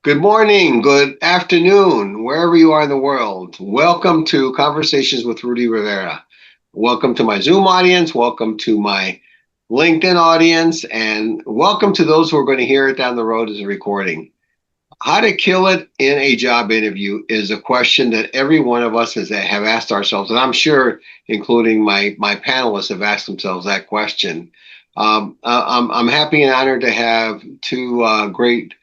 Good morning, good afternoon, wherever you are in the world. Welcome to Conversations with Rudy Rivera. Welcome to my Zoom audience. Welcome to my LinkedIn audience. And welcome to those who are going to hear it down the road as a recording. How to kill it in a job interview is a question that every one of us have asked ourselves. And I'm sure, including my panelists, have asked themselves that question. I'm happy and honored to have two great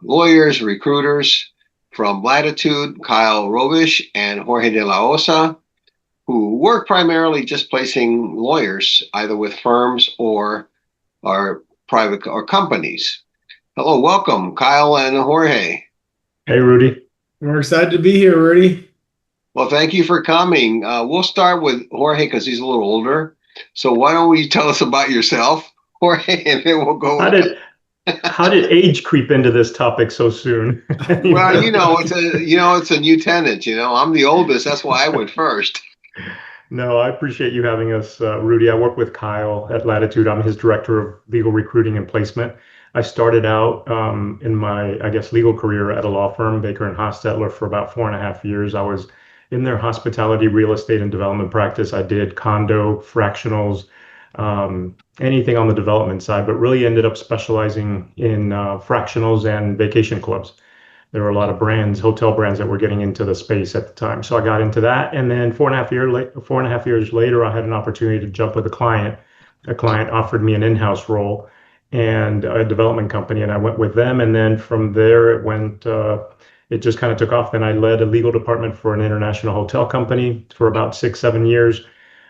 lawyers, recruiters from Latitude, Kyle Robisch and Jorge de la Osa, who work primarily just placing lawyers, either with firms or private or companies. Hello, welcome, Kyle and Jorge. Hey, Rudy. We're excited to be here, Rudy. Well, thank you for coming. We'll start with Jorge because he's a little older. So why don't you tell us about yourself, Jorge, and then we'll go How with did how did age creep into this topic so soon? well, Anyway. it's a new tenant. I'm the oldest. That's why I went first. No, I appreciate you having us, Rudy. I work with Kyle at Latitude. I'm his director of legal recruiting and placement. I started out in my, I guess, legal career at a law firm, Baker and Hostetler, for about 4.5 years. I was in their hospitality, real estate, and development practice. I did condo, fractionals, anything on the development side, but really ended up specializing in fractionals and vacation clubs. There were a lot of brands, hotel brands that were getting into the space at the time. So I got into that, and then 4.5 years later, I had an opportunity to jump with a client. A client offered me an in-house role and a development company, and I went with them. And then from there, it went. It just kind of took off. Then I led a legal department for an international hotel company for about 6, 7 years.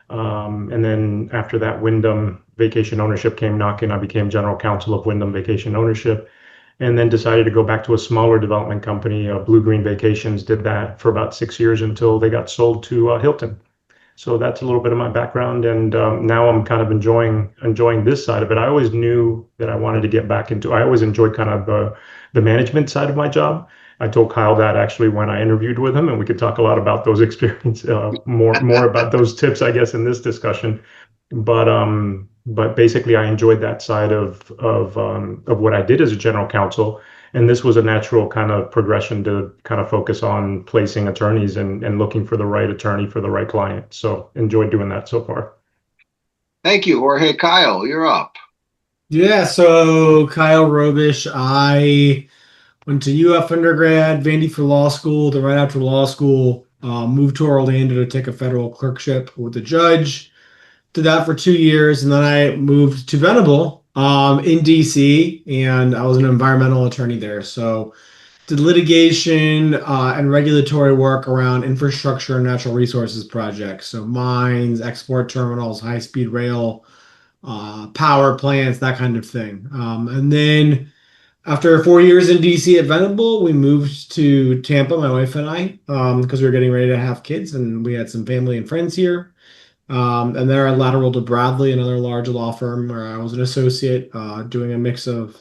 And then after that, Wyndham Vacation Ownership came knocking. I became general counsel of Wyndham Vacation Ownership and then decided to go back to a smaller development company, Blue Green Vacations. Did that for about 6 years until they got sold to Hilton. So that's a little bit of my background, and now I'm kind of enjoying this side of it. I always knew that I wanted to get back into. I always enjoyed kind of the management side of my job. I told Kyle that actually when I interviewed with him, and we could talk a lot about those experience, more about those tips, I guess, in this discussion. But basically, I enjoyed that side of what I did as a general counsel, and this was a natural kind of progression to kind of focus on placing attorneys and looking for the right attorney for the right client. So enjoyed doing that so far. Thank you, Jorge. Kyle, you're up. Yeah, so Kyle Robisch, I went to UF undergrad, Vandy for law school. Then right after law school, moved to Orlando to take a federal clerkship with a judge. Did that for 2 years, and then I moved to Venable in DC, and I was an environmental attorney there. So did litigation and regulatory work around infrastructure and natural resources projects. So mines, export terminals, high-speed rail, power plants, that kind of thing. And then after 4 years in DC at Venable, we moved to Tampa, my wife and I, because we were getting ready to have kids and we had some family and friends here. And there I lateral to Bradley, another large law firm where I was an associate, doing a mix of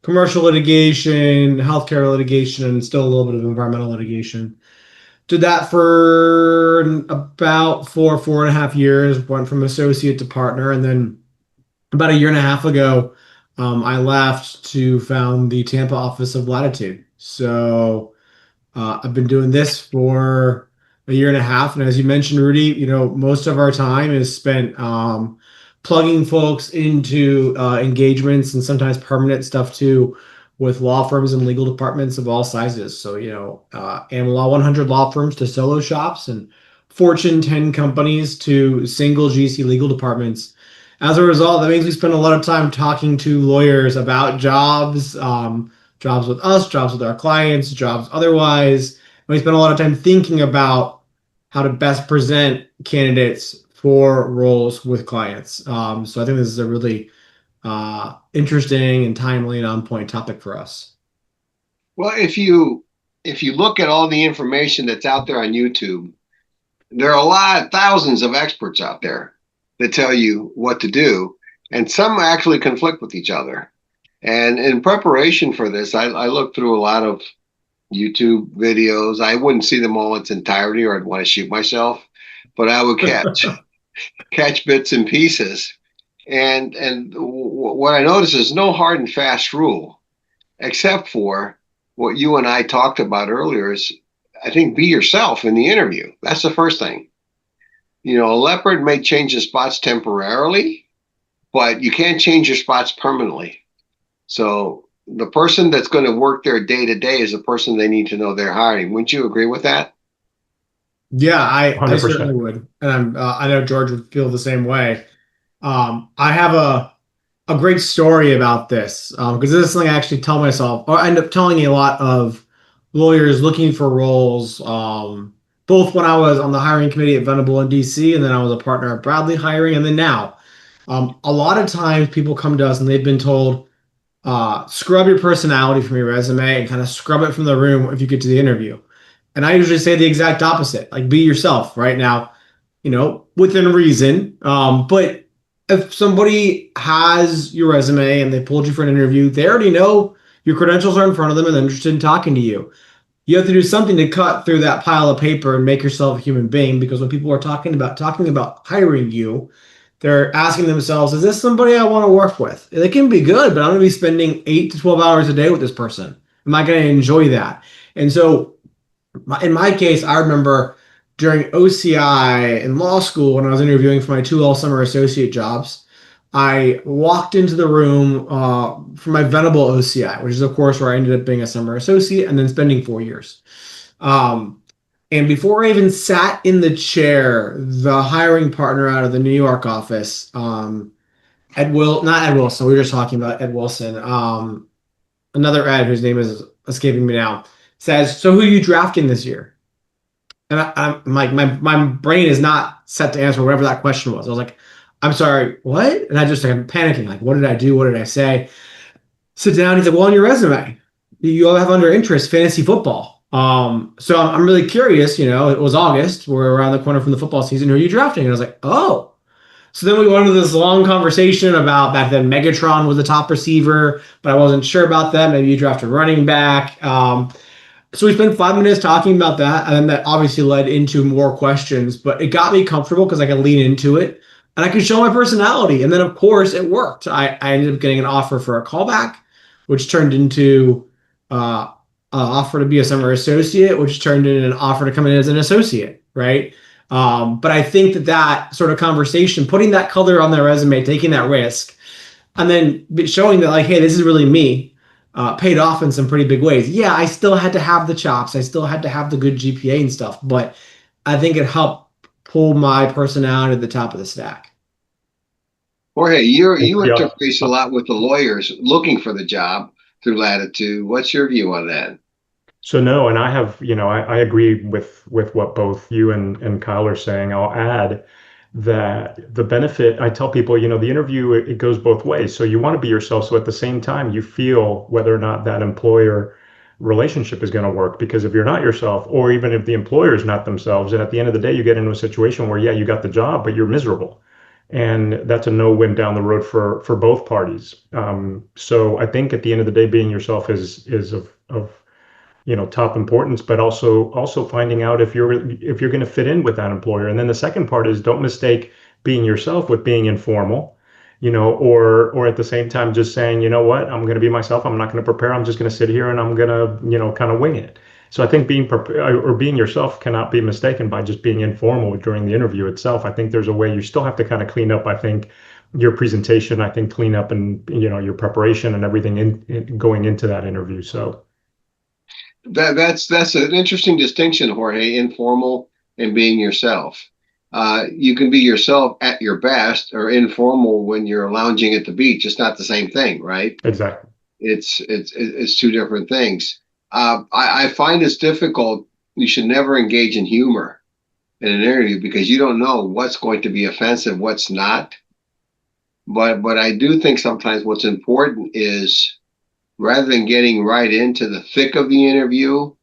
commercial litigation, healthcare litigation, and still a little bit of environmental litigation. Did that for about 4.5 years, went from associate to partner, and then about a year and a half ago, I left to found the Tampa office of Latitude. So I've been doing this for a year and a half, and as you mentioned, Rudy, most of our time is spent plugging folks into engagements and sometimes permanent stuff too with law firms and legal departments of all sizes. So, AmLaw 100 law firms to solo shops and Fortune 10 companies to single GC legal departments. As a result, that means we spend a lot of time talking to lawyers about jobs, jobs with us, jobs with our clients, jobs otherwise. And we spend a lot of time thinking about how to best present candidates for roles with clients. So I think this is a really interesting and timely and on point topic for us. Well, if you look at all the information that's out there on YouTube, there are thousands of experts out there that tell you what to do, and some actually conflict with each other. And in preparation for this, I looked through a lot of YouTube videos. I wouldn't see them all in its entirety, or I'd want to shoot myself, but I would catch bits and pieces. And what I noticed is no hard and fast rule, except for what you and I talked about earlier is, I think, be yourself in the interview. That's the first thing. A leopard may change the spots temporarily, but you can't change your spots permanently. So the person that's going to work there day to day is the person they need to know they're hiring. Wouldn't you agree with that? Yeah, I certainly 100%. would, and I know George would feel the same way. I have a great story about this because this is something I actually tell myself, or I end up telling a lot of lawyers looking for roles. Both when I was on the hiring committee at Venable in DC, and then I was a partner at Bradley Hiring, and then now. A lot of times people come to us and they've been told, scrub your personality from your resume and kind of scrub it from the room if you get to the interview. And I usually say the exact opposite, like be yourself right now, within reason. But if somebody has your resume and they pulled you for an interview, they already know your credentials are in front of them and they're interested in talking to you. You have to do something to cut through that pile of paper and make yourself a human being, because when people are talking about hiring you, they're asking themselves, is this somebody I want to work with? They can be good, but I'm going to be spending 8 to 12 hours a day with this person. Am I going to enjoy that? And so in my case, I remember during OCI in law school, when I was interviewing for my 2L summer associate jobs, I walked into the room for my Venable OCI, which is, of course, where I ended up being a summer associate and then spending 4 years. Um, and before I even sat in the chair, the hiring partner out of the New York office, not Ed Wilson, we were just talking about Ed Wilson, another Ed whose name is escaping me now, says, "So who are you drafting this year?" And I'm like, my brain is not set to answer whatever that question was. I was like, "I'm sorry, what?" And I just started panicking, like, what did I do? What did I say? Sit down. He's like, "Well, on your resume, you all have under interest fantasy football." So I'm really curious. It was August. We're around the corner from the football season. Who are you drafting? And I was like, "Oh." So then we went into this long conversation about, back then Megatron was the top receiver, but I wasn't sure about that. Maybe you draft a running back. So we spent 5 minutes talking about that, and then that obviously led into more questions, but it got me comfortable because I could lean into it and I could show my personality. And then, of course, it worked. I ended up getting an offer for a callback, which turned into an offer to be a summer associate, which turned into an offer to come in as an associate, right? But I think that sort of conversation, putting that color on their resume, taking that risk, and then showing that, like, hey, this is really me, paid off in some pretty big ways. Yeah, I still had to have the chops. I still had to have the good GPA and stuff, but I think it helped pull my personality to the top of the stack. Jorge, you Yeah. interface a lot with the lawyers looking for the job through Latitude. What's your view on that? So no, and I have, I agree with what both you and Kyle are saying. I'll add that the benefit, I tell people, the interview, it goes both ways. So you want to be yourself. So at the same time, you feel whether or not that employer relationship is going to work. Because if you're not yourself, or even if the employer is not themselves, and at the end of the day, you get into a situation where, yeah, you got the job, but you're miserable. And that's a no-win down the road for both parties. So I think at the end of the day, being yourself is of top importance, but also finding out if you're going to fit in with that employer. And then the second part is, don't mistake being yourself with being informal, or at the same time just saying, you know what, I'm going to be myself. I'm not going to prepare. I'm just going to sit here and I'm going to, kind of wing it. So I think being prepared or being yourself cannot be mistaken by just being informal during the interview itself. I think there's a way you still have to kind of clean up, I think, your presentation, I think clean up and, your preparation and everything in going into that interview. So That's an interesting distinction, Jorge. Informal and being yourself. You can be yourself at your best, or informal when you're lounging at the beach. It's not the same thing, right? exactly. It's two different things. I find it's difficult. You should never engage in humor in an interview because you don't know what's going to be offensive, what's not. But I do think sometimes what's important is, rather than getting right into the thick of the interview,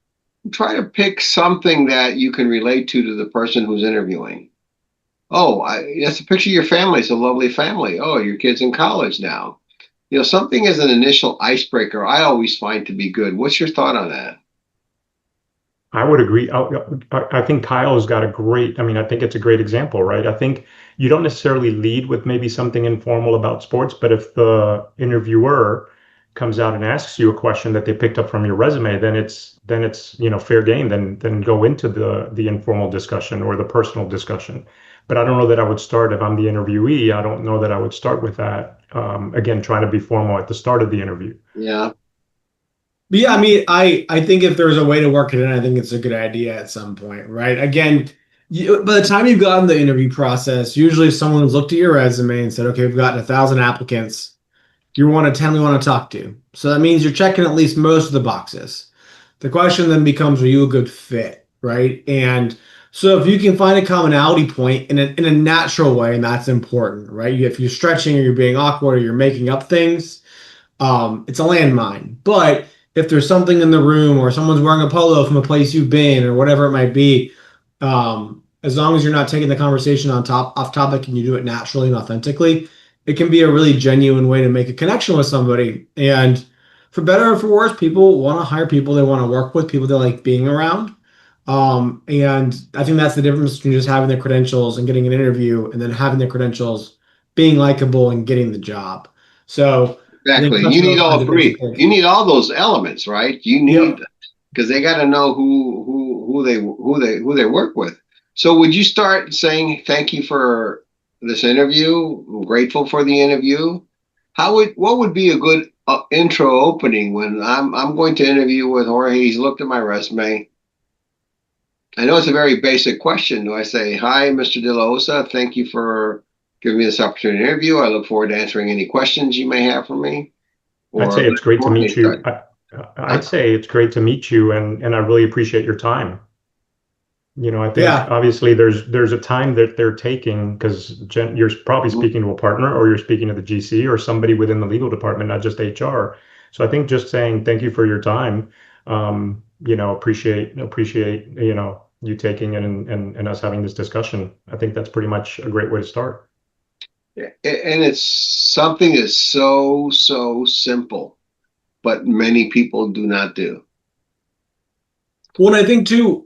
try to pick something that you can relate to the person who's interviewing. Oh, that's a picture of your family. It's a lovely family. Oh, your kid's in college now. Something as an initial icebreaker, I always find to be good. What's your thought on that? I would agree. I think Kyle's got a great, I mean, I think it's a great example, right? I think you don't necessarily lead with maybe something informal about sports, but if the interviewer comes out and asks you a question that they picked up from your resume, then it's fair game. Then go into the informal discussion or the personal discussion. But I don't know that I would start if I'm the interviewee. I don't know that I would start with that. Again, trying to be formal at the start of the interview. Yeah. But yeah, I mean, I think if there's a way to work it in, I think it's a good idea at some point, right? Again, by the time you've gotten the interview process, usually someone's looked at your resume and said, okay, we've gotten 1,000 applicants. You're one of 10 we want to talk to. So that means you're checking at least most of the boxes. The question then becomes, are you a good fit, right? And so if you can find a commonality point in a natural way, and that's important, right? If you're stretching or you're being awkward or you're making up things, it's a landmine. But if there's something in the room or someone's wearing a polo from a place you've been or whatever it might be, as long as you're not taking the conversation off topic and you do it naturally and authentically, it can be a really genuine way to make a connection with somebody. And for better or for worse, people want to hire people they want to work with, people they like being around. And I think that's the difference between just having the credentials and getting an interview and then having the credentials, being likable and getting the job. So I think Exactly. You touching need those kinds all of things are three. You important. need all those elements, right? You need Yep. because they got to know who they work with. So would you start saying thank you for this interview? I'm grateful for the interview. What would be a good intro opening when I'm going to interview with Jorge? He's looked at my resume. I know it's a very basic question. Do I say, hi, Mr. De La Osa, thank you for giving me this opportunity to interview. I look forward to answering any questions you may have for me. I'd Or say it's great to Jorge meet you. start? I'd say it's great to meet you, and I really appreciate your time. I think Yeah. obviously there's a time that they're taking because you're probably Mhm. speaking to a partner or you're speaking to the GC or somebody within the legal department, not just HR. So I think just saying thank you for your time, appreciate you taking it and us having this discussion. I think that's pretty much a great way to start. And it's something that's so simple, but many people do not do. Well, and I think too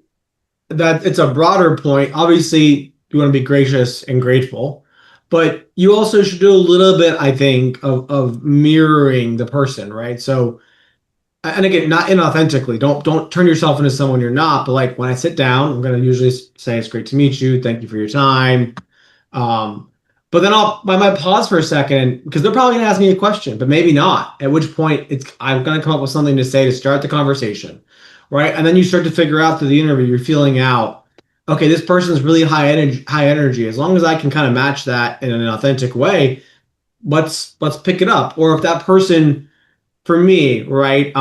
that it's a broader point. Obviously, you want to be gracious and grateful, but you also should do a little bit, I think, of mirroring the person, right? So, and again, not inauthentically. Don't turn yourself into someone you're not. But like when I sit down, I'm going to usually say, "It's great to meet you. Thank you for your time." Um, but then I might pause for a second because they're probably going to ask me a question, but maybe not. At which point, I'm going to come up with something to say to start the conversation, right? And then you start to figure out through the interview, you're feeling out. Okay, this person is really high energy. High energy. As long as I can kind of match that in an authentic way, let's pick it up. Or if that person for me, right?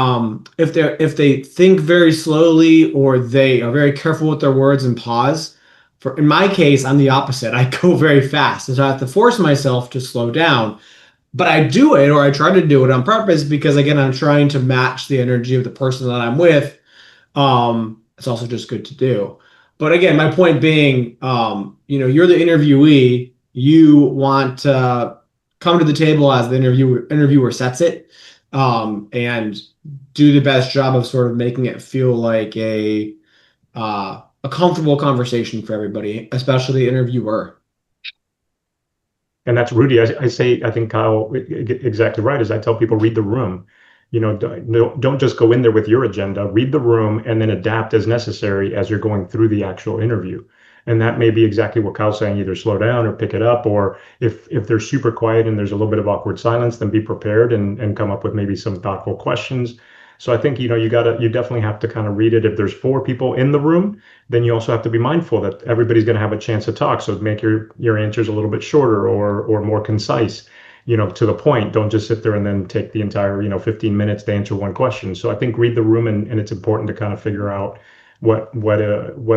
If they think very slowly or they are very careful with their words and pause. For in my case, I'm the opposite. I go very fast, and so I have to force myself to slow down. But I do it, or I try to do it on purpose because again, I'm trying to match the energy of the person that I'm with. It's also just good to do. But again, my point being, you're the interviewee. You want to come to the table as the interviewer sets it, and do the best job of sort of making it feel like a comfortable conversation for everybody, especially the interviewer. And that's Rudy. I say, I think Kyle exactly right. As I tell people, read the room. Don't just go in there with your agenda. Read the room and then adapt as necessary as you're going through the actual interview. And that may be exactly what Kyle's saying. Either slow down or pick it up. Or if they're super quiet and there's a little bit of awkward silence, then be prepared and come up with maybe some thoughtful questions. So I think you definitely have to kind of read it. If there's four people in the room, then you also have to be mindful that everybody's going to have a chance to talk. So make your answers a little bit shorter or more concise, to the point. Don't just sit there and then take the entire, 15 minutes to answer one question. So I think read the room and it's important to kind of figure out what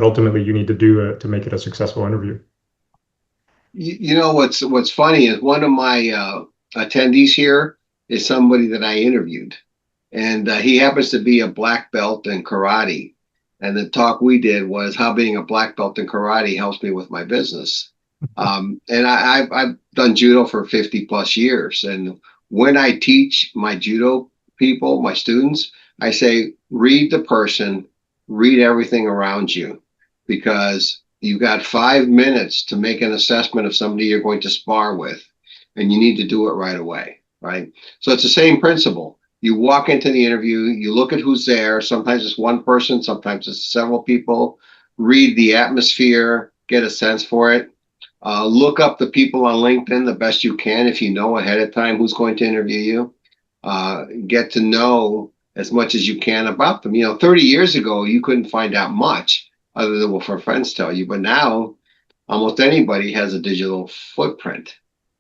ultimately you need to do to make it a successful interview. You know what's funny is one of my attendees here is somebody that I interviewed, and he happens to be a black belt in karate. And the talk we did was how being a black belt in karate helps me with my business. And I've done judo for 50 plus years, and when I teach my judo people, my students, I say read the person, read everything around you, because you got 5 minutes to make an assessment of somebody you're going to spar with, and you need to do it right away, right? So it's the same principle. You walk into the interview, you look at who's there. Sometimes it's one person, sometimes it's several people. Read the atmosphere, get a sense for it. Look up the people on LinkedIn the best you can if you know ahead of time who's going to interview you. Get to know as much as you can about them. 30 years ago, you couldn't find out much other than what friends tell you. But now, almost anybody has a digital footprint.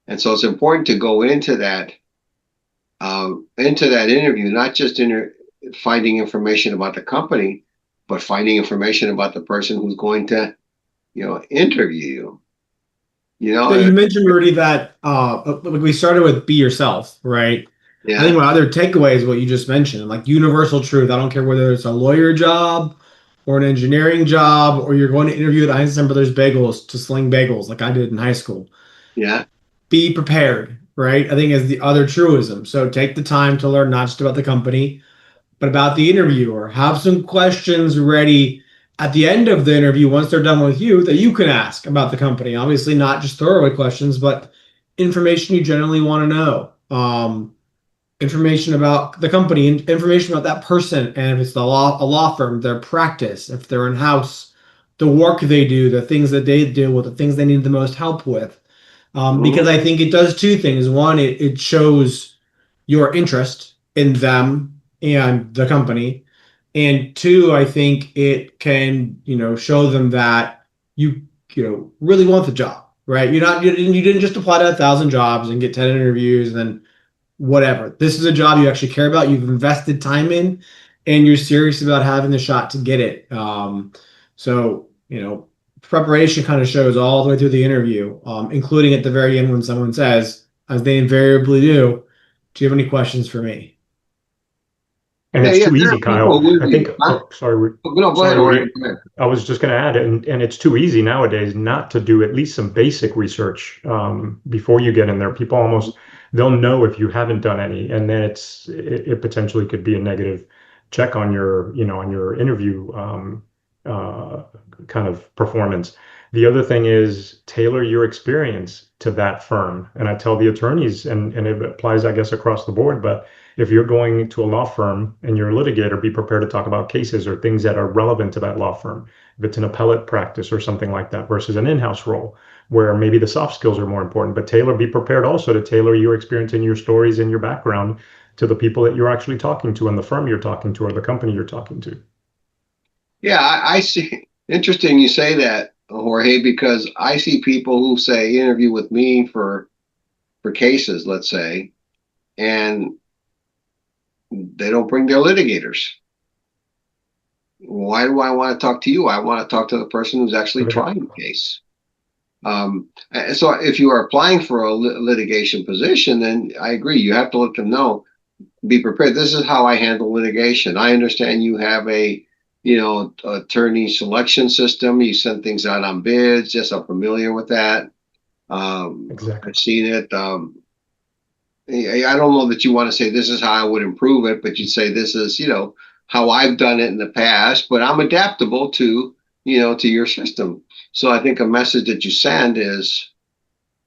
And so it's important to go into that interview, not just finding information about the company, but finding information about the person who's going to, interview you. So you mentioned already that like we started with be yourself, right? I think Yeah, my other takeaway is what you just mentioned, like universal truth. I don't care whether it's a lawyer job or an engineering job, or you're going to interview at Einstein Brothers Bagels to sling bagels like I did in high school. yeah. Be prepared, right? I think is the other truism. So take the time to learn not just about the company, but about the interviewer. Have some questions ready at the end of the interview once they're done with you that you can ask about the company. Obviously, not just throwaway questions, but information you generally want to know. Information about the company, information about that person, and if it's a law firm, their practice, if they're in house, the work they do, the things that they deal with, the things they need the most help with. Mhm. Because I think it does two things. One, it shows your interest in them and the company. And two, I think it can, show them that really want the job, right? You didn't just apply to 1,000 jobs and get 10 interviews and then whatever. This is a job you actually care about, you've invested time in, and you're serious about having the shot to get it. So, preparation kind of shows all the way through the interview, including at the very end when someone says, as they invariably do you have any questions for me? And Yeah, it's yeah. too There easy, are people Kyle. who would I think, be. Huh? oh, sorry, No, go ahead, sorry, Jorge. Rudy. Go ahead. I was just going to add, and it's too easy nowadays not to do at least some basic research before you get in there. People almost they'll know if you haven't done any, and then it potentially could be a negative check on your on your interview uh, kind of performance. The other thing is tailor your experience to that firm, and I tell the attorneys, and it applies, I guess, across the board, but if you're going to a law firm and you're a litigator, be prepared to talk about cases or things that are relevant to that law firm. If it's an appellate practice or something like that versus an in-house role where maybe the soft skills are more important, but be prepared also to tailor your experience and your stories and your background to the people that you're actually talking to and the firm you're talking to or the company you're talking to. Yeah, I see. Interesting you say that, Jorge, because I see people who say interview with me for cases, let's say, and they don't bring their litigators. Why do I want to talk to you? I want to talk to the person who's actually trying the case. And so if you are applying for a litigation position, then I agree. You have to let them know, be prepared. This is how I handle litigation. I understand you have a, attorney selection system. You send things out on bids. Yes, I'm familiar with that. Exactly. I've seen it. I don't know that you want to say this is how I would improve it, but you'd say this is, how I've done it in the past, but I'm adaptable to your system. So I think a message that you send is,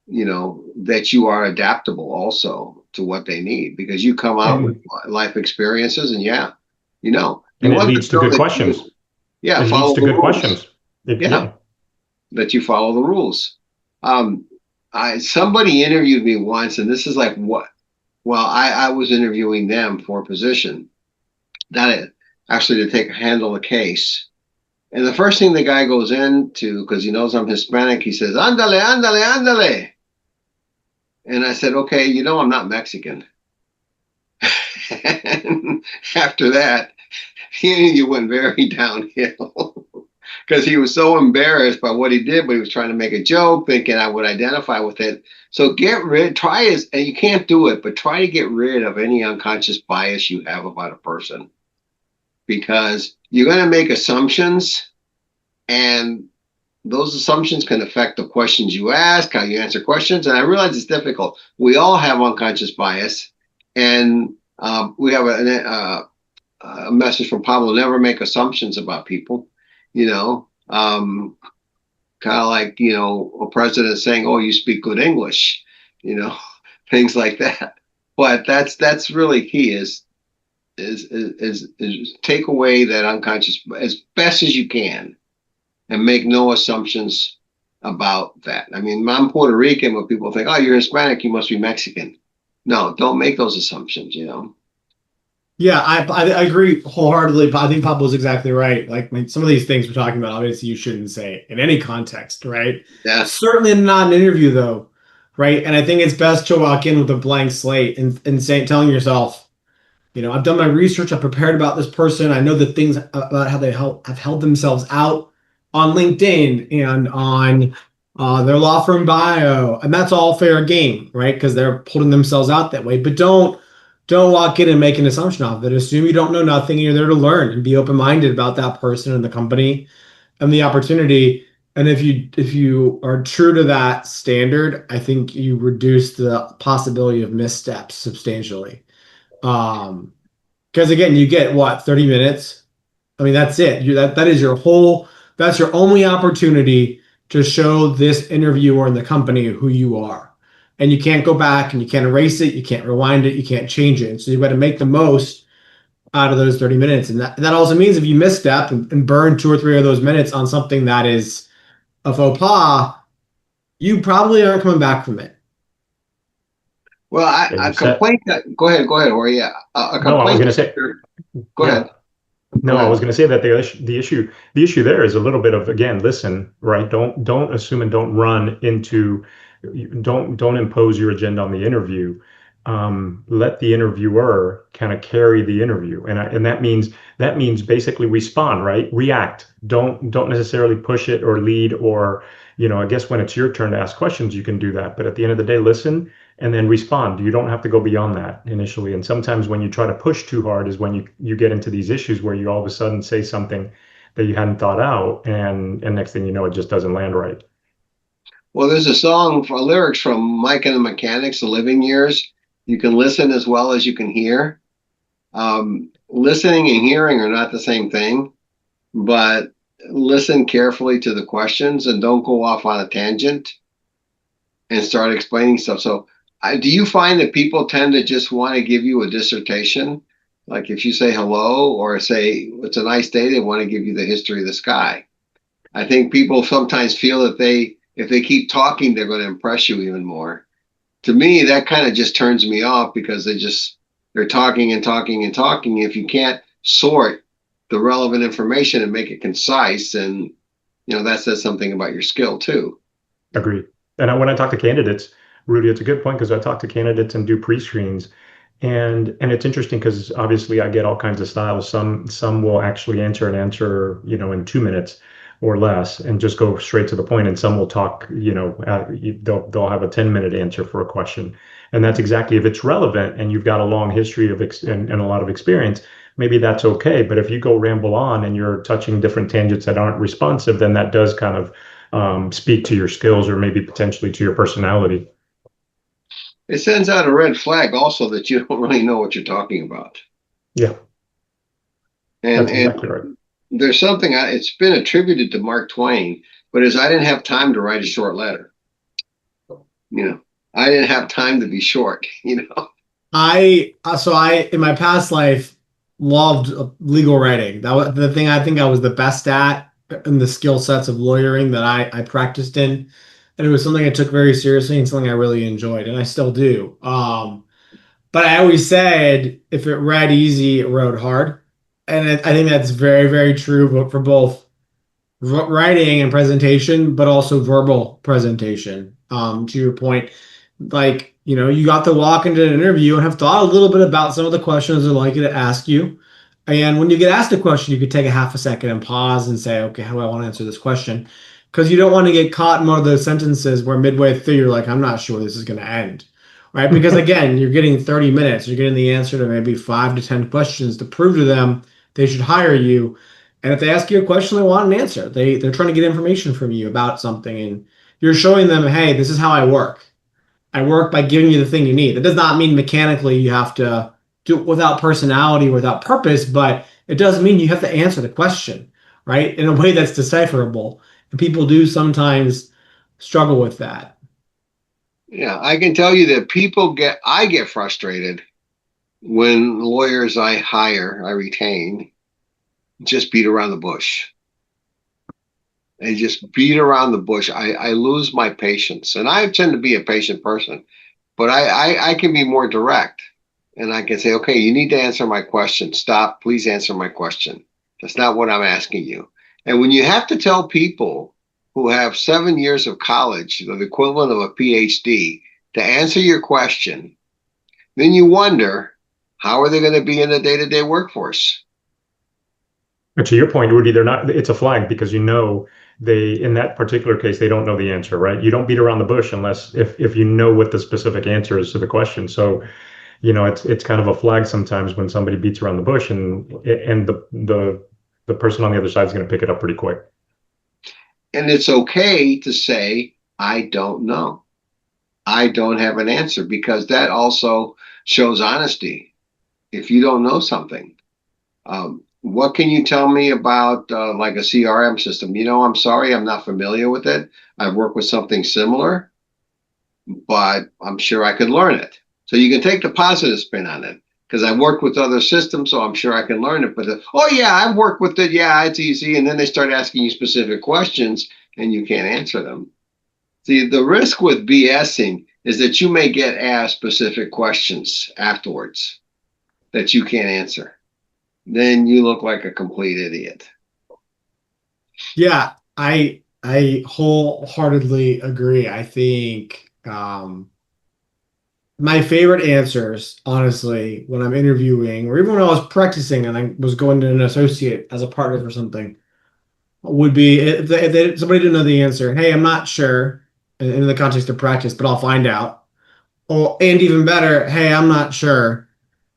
that you are adaptable also to what they need because you come out with And life experiences and yeah, you and it want to leads to know good that questions. yeah, It leads follow to the good rules. questions. Yeah, Yeah. that you follow the rules. Um, somebody interviewed me once, and this is like what? Well, I was interviewing them for a position that actually to handle a case. And the first thing the guy goes into, because he knows I'm Hispanic, he says, "Ándale, ándale, ándale." And I said, "Okay, I'm not Mexican." And after that, he went very downhill because he was so embarrassed by what he did, but he was trying to make a joke, thinking I would identify with it. So and you can't do it, but try to get rid of any unconscious bias you have about a person because you're going to make assumptions and those assumptions can affect the questions you ask, how you answer questions. And I realize it's difficult. We all have unconscious bias. And we have a message from Pablo, never make assumptions about people, kind of like, a president saying, oh, you speak good English, you know, things like that. But that's really key is is take away that unconscious as best as you can and make no assumptions about that. I mean, I'm Puerto Rican, but people think, oh, you're Hispanic, you must be Mexican. No, don't make those assumptions, you know. Yeah, I agree wholeheartedly. I think Pablo's exactly right. Like, some of these things we're talking about, obviously you shouldn't say in any context, right? Yeah. Certainly not an interview, though, right? And I think it's best to walk in with a blank slate and telling yourself, I've done my research, I've prepared about this person, I know the things about how have held themselves out on LinkedIn and on their law firm bio, and that's all fair game, right? Because they're putting themselves out that way. But don't walk in and make an assumption off of it. Assume you don't know nothing. You're there to learn and be open-minded about that person and the company and the opportunity. And if you are true to that standard, I think you reduce the possibility of missteps substantially. Because again, you get what, 30 minutes? I mean, that's it. That is that's your only opportunity to show this interviewer in the company who you are. And you can't go back and you can't erase it, you can't rewind it, you can't change it. So you've got to make the most out of those 30 minutes. And that also means if you misstep and burn 2 or 3 of those minutes on something that is a faux pas, you probably aren't coming back from it. Well, Yeah, a you said. complaint that go ahead, or yeah, a No, I was complaint. going to say. Go Yeah. ahead. Go No, I was ahead. going to say that the issue there is a little bit of, again, listen, right? Don't assume and don't run into, don't impose your agenda on the interview. Let the interviewer kind of carry the interview, and that means basically respond, right? React. Don't necessarily push it or lead, or I guess when it's your turn to ask questions, you can do that. But at the end of the day, listen and then respond. You don't have to go beyond that initially. And sometimes when you try to push too hard is when you get into these issues where you all of a sudden say something that you hadn't thought out, and next thing you know, it just doesn't land right. Well, there's a song for lyrics from Mike and the Mechanics, The Living Years. You can listen as well as you can hear. Listening and hearing are not the same thing, but listen carefully to the questions and don't go off on a tangent and start explaining stuff. So, do you find that people tend to just want to give you a dissertation? Like if you say hello or say it's a nice day, they want to give you the history of the sky. I think people sometimes feel that if they keep talking, they're going to impress you even more. To me, that kind of just turns me off because they're talking and talking and talking. If you can't sort the relevant information and make it concise, and that says something about your skill too. Agreed. And when I talk to candidates, Rudy, it's a good point because I talk to candidates and do pre-screens, and it's interesting because obviously I get all kinds of styles. Some will actually answer an answer, in 2 minutes or less and just go straight to the point, and some will talk, they'll have a 10-minute answer for a question. And that's exactly, if it's relevant and you've got a long history and a lot of experience, maybe that's okay. But if you go ramble on and you're touching different tangents that aren't responsive, then that does kind of speak to your skills or maybe potentially to your personality. It sends out a red flag also that you don't really know what you're talking about. Yeah, And that's exactly right. there's something it's been attributed to Mark Twain, but is I didn't have time to write a short letter. I didn't have time to be short. I in my past life loved legal writing. That was the thing I think I was the best at in the skill sets of lawyering that I practiced in. And it was something I took very seriously and something I really enjoyed, and I still do. But I always said if it read easy, it wrote hard. And I think that's very, very true for both writing and presentation, but also verbal presentation. To your point, like, you got to walk into an interview and have thought a little bit about some of the questions they're likely to ask you. And when you get asked a question, you could take a half a second and pause and say, okay, how do I want to answer this question? Because you don't want to get caught in one of those sentences where midway through you're like, I'm not sure this is going to end. Right? Because again, you're getting 30 minutes, you're getting the answer to maybe 5 to 10 questions to prove to them they should hire you. And if they ask you a question, they want an answer. They're trying to get information from you about something, and you're showing them, hey, this is how I work. I work by giving you the thing you need. That does not mean mechanically you have to do it without personality, without purpose, but it does mean you have to answer the question, right? In a way that's decipherable. And people do sometimes struggle with that. Yeah, I can tell you that I get frustrated when lawyers I retain, just beat around the bush. They just beat around the bush. I lose my patience. And I tend to be a patient person, but I can be more direct. And I can say, okay, you need to answer my question. Stop. Please answer my question. That's not what I'm asking you. And when you have to tell people who have 7 years of college, the equivalent of a PhD, to answer your question, then you wonder, how are they going to be in the day-to-day workforce? But to your point, Rudy, they're not, it's a flag because they, in that particular case, they don't know the answer, right? You don't beat around the bush unless if you know what the specific answer is to the question. So, it's kind of a flag sometimes when somebody beats around the bush and the person on the other side is going to pick it up pretty quick. And it's okay to say, I don't know. I don't have an answer, because that also shows honesty. If you don't know something, what can you tell me about like a CRM system? I'm sorry, I'm not familiar with it. I've worked with something similar, but I'm sure I could learn it. So you can take the positive spin on it, because I've worked with other systems, so I'm sure I can learn it. But oh yeah, I've worked with it. Yeah, it's easy. And then they start asking you specific questions, and you can't answer them. See, the risk with BSing is that you may get asked specific questions afterwards that you can't answer. Then you look like a complete idiot. Yeah, I wholeheartedly agree. I think my favorite answers, honestly, when I'm interviewing or even when I was practicing and I was going to an associate as a partner for something, would be if somebody didn't know the answer, hey, I'm not sure in the context of practice, but I'll find out. Or, and even better, hey, I'm not sure.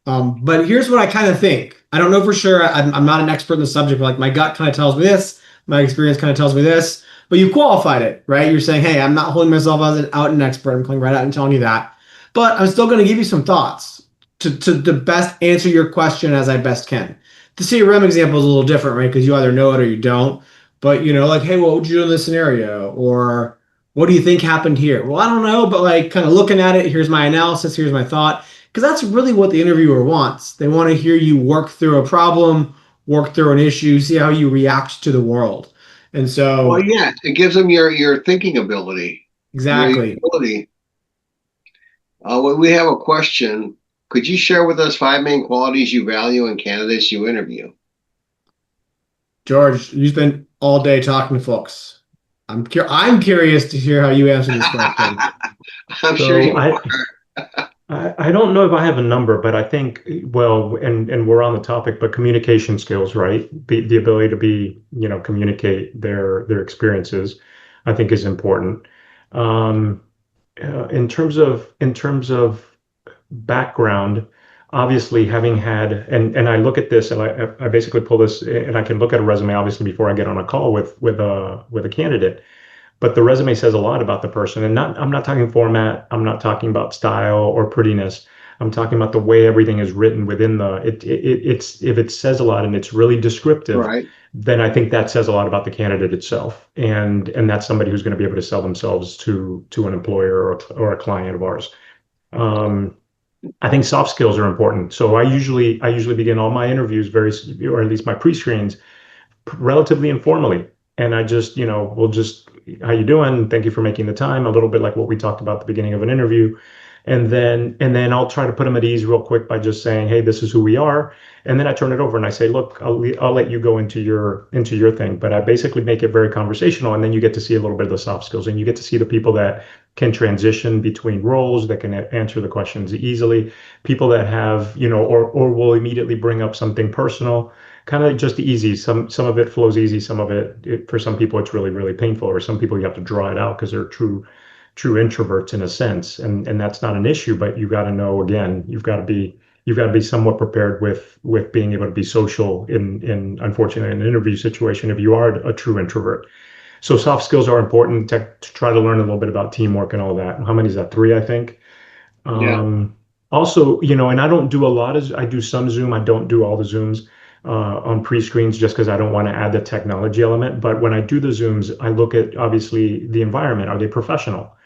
But here's what I kind of think. I don't know for sure. I'm not an expert in the subject, but like my gut kind of tells me this. My experience kind of tells me this. But you qualified it, right? You're saying, hey, I'm not holding myself as an expert. I'm coming right out and telling you that. But I'm still going to give you some thoughts to best answer your question as I best can. The CRM example is a little different, right? Because you either know it or you don't. But like, hey, what would you do in this scenario? Or what do you think happened here? Well, I don't know, but like kind of looking at it, here's my analysis, here's my thought. Because that's really what the interviewer wants. They want to hear you work through a problem, work through an issue, see how you react to the world. And Well, so, yeah, it gives them your thinking ability, your exactly. ability. We have a question. Could you share with us 5 main qualities you value in candidates you interview? George, you spend all day talking to folks. I'm curious to hear how you answer this question. I'm sure So you I, I don't know if I have a number, but I think, well, and we're on the topic, but communication skills, right? The ability to communicate their experiences, I think is important. Um, in terms of background, obviously having had, and I look at this and I basically pull this and I can look at a resume obviously before I get on a call with a candidate. But the resume says a lot about the person. And I'm not talking format, I'm not talking about style or prettiness. I'm talking about the way everything is written within it's if it says a lot and it's really descriptive, right. then I think that says a lot about the candidate itself. And that's somebody who's going to be able to sell themselves to an employer or a client of ours. Um, I think soft skills are important. So I usually begin all my interviews or at least my pre-screens relatively informally. And I just, we'll just, how you doing? Thank you for making the time. A little bit like what we talked about at the beginning of an interview. And then I'll try to put them at ease real quick by just saying, hey, this is who we are. And then I turn it over and I say, look, I'll let you go into your thing. But I basically make it very conversational. And then you get to see a little bit of the soft skills and you get to see the people that can transition between roles, that can answer the questions easily, people that have, or will immediately bring up something personal, kind of just easy. Some of it flows easy. Some of it, for some people, it's really, really painful. Or some people you have to draw it out because they're true introverts in a sense, and that's not an issue. But you got to know, again, you've got to be somewhat prepared with being able to be social in unfortunately in an interview situation if you are a true introvert. So soft skills are important to try to learn a little bit about teamwork and all that. How many is that? Three, I think. Yeah. Also, and I don't do a lot of, I do some Zoom. I don't do all the Zooms on pre-screens just because I don't want to add the technology element. But when I do the Zooms, I look at obviously the environment. Are they professional?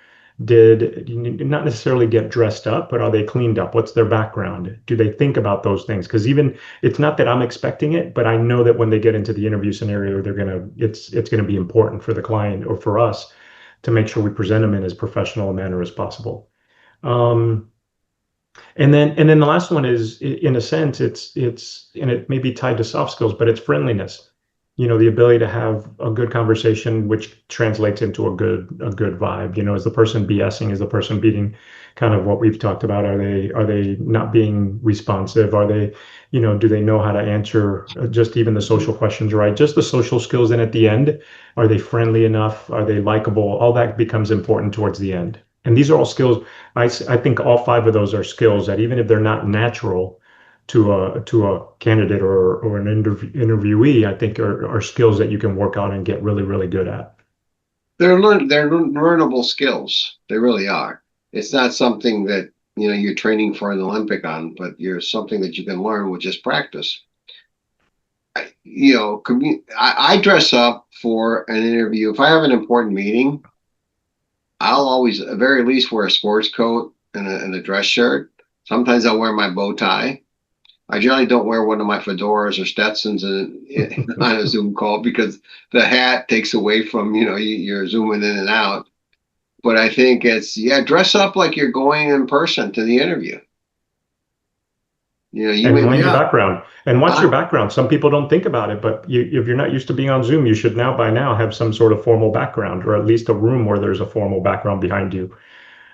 did not necessarily get dressed up, but are they cleaned up? What's their background? Do they think about those things? Because even it's not that I'm expecting it, but I know that when they get into the interview scenario, it's gonna be important for the client or for us to make sure we present them in as professional a manner as possible. Um, and then the last one is, in a sense, it's and it may be tied to soft skills, but it's friendliness. The ability to have a good conversation, which translates into a good vibe. Is the person BSing? Is the person being kind of what we've talked about? Are they not being responsive? Do they know how to answer just even the social questions right? Just the social skills. And at the end, are they friendly enough? Are they likable? All that becomes important towards the end. And these are all skills. I think all five of those are skills that even if they're not natural to a candidate or an interviewee, I think are skills that you can work out and get really, really good at. They're learnable skills. They really are. It's not something that you're training for an Olympic on, but you're something that you can learn with just practice. I dress up for an interview. If I have an important meeting, I'll always, at the very least, wear a sports coat and a dress shirt. Sometimes I'll wear my bow tie. I generally don't wear one of my fedoras or Stetsons on a Zoom call because the hat takes away from, you're zooming in and out. But I think dress up like you're going in person to the interview. You And may mind be, your Yeah. background. And watch your background. Some people don't think about it, but if you're not used to being on Zoom, you should by now have some sort of formal background, or at least a room where there's a formal background behind you.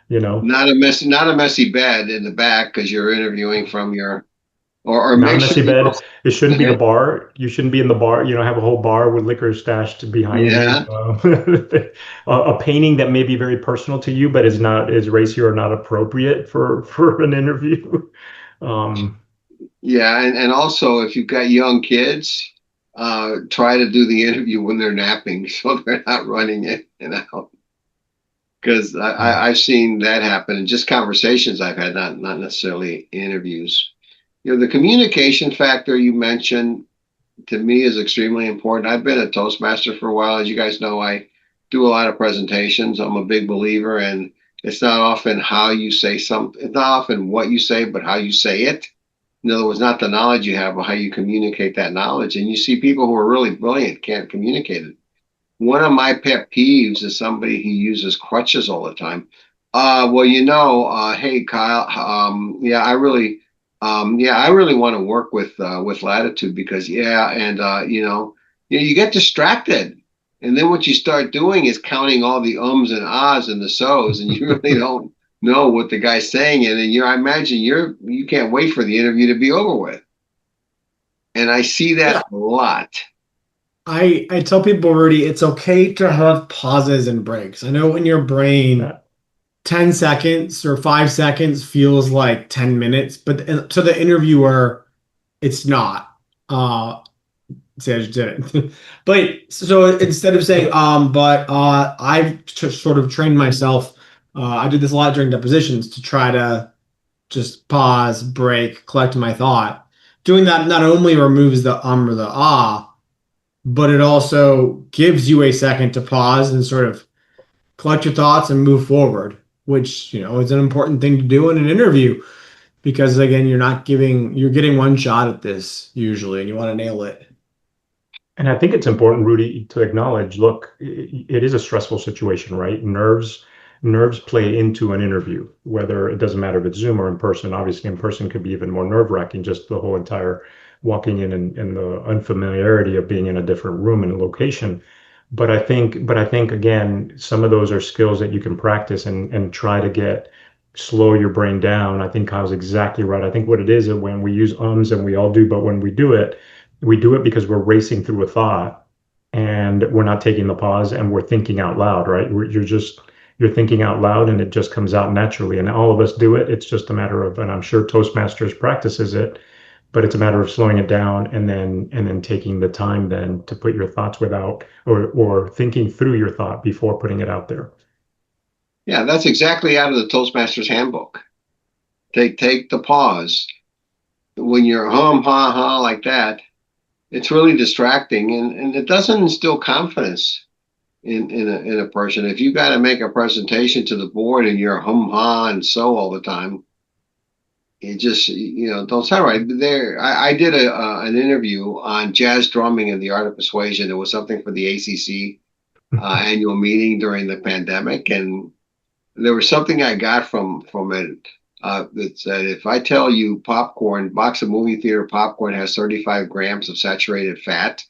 You know, not a messy bed in the back because you're interviewing from or Not a make sure messy you bed. don't. It shouldn't be the bar. You shouldn't be in the bar. Have a whole bar with liquor stashed behind you. Yeah, A painting that may be very personal to you, but is racy or not appropriate for an interview. Um, yeah, and also if you've got young kids, try to do the interview when they're napping so they're not running in and out. Because yeah. I've seen that happen in just conversations I've had, not necessarily interviews. The communication factor you mentioned to me is extremely important. I've been a Toastmaster for a while. As you guys know, I do a lot of presentations. I'm a big believer, and it's not often how you say something. It's not often what you say, but how you say it. In other words, not the knowledge you have, but how you communicate that knowledge. And you see people who are really brilliant can't communicate it. One of my pet peeves is somebody who uses crutches all the time. Well, hey Kyle, I really want to work with Latitude because and you get distracted, and then what you start doing is counting all the ums and ahs and the so's, and you really don't know what the guy's saying, and then I imagine you can't wait for the interview to be over with, and I see Yeah. that a lot. I tell people, Rudy, it's okay to have pauses and breaks. I know in your brain, 10 seconds or 5 seconds feels like 10 minutes, but to the interviewer, it's not. See, I just did it. But so instead of saying, I've just sort of trained myself. I do this a lot during depositions to try to just pause, break, collect my thought. Doing that not only removes the or the ah, but it also gives you a second to pause and sort of collect your thoughts and move forward, which, is an important thing to do in an interview because again, you're getting one shot at this usually and you want to nail it. And I think it's important, Rudy, to acknowledge, look, it is a stressful situation, right? Nerves play into an interview, whether it doesn't matter if it's Zoom or in person. Obviously, in person could be even more nerve-wracking, just the whole entire walking in and the unfamiliarity of being in a different room and location. But I think again, some of those are skills that you can practice and try to slow your brain down. I think Kyle's exactly right. I think what it is when we use ums, and we all do, but when we do it because we're racing through a thought and we're not taking the pause and we're thinking out loud, right? You're thinking out loud and it just comes out naturally. And all of us do it. It's just a matter of, and I'm sure Toastmasters practices it, but it's a matter of slowing it down and then taking the time then to put your thoughts without or thinking through your thought before putting it out there. Yeah, that's exactly out of the Toastmasters handbook. Take the pause when you're ha ha like that. It's really distracting and it doesn't instill confidence. in a person. If you got to make a presentation to the board and you're hum ha and so all the time, it just don't sound right. I did an interview on jazz drumming and the art of persuasion. It was something for the ACC annual meeting during the pandemic, and there was something I got from it that said, if I tell you box of movie theater popcorn has 35 grams of saturated fat,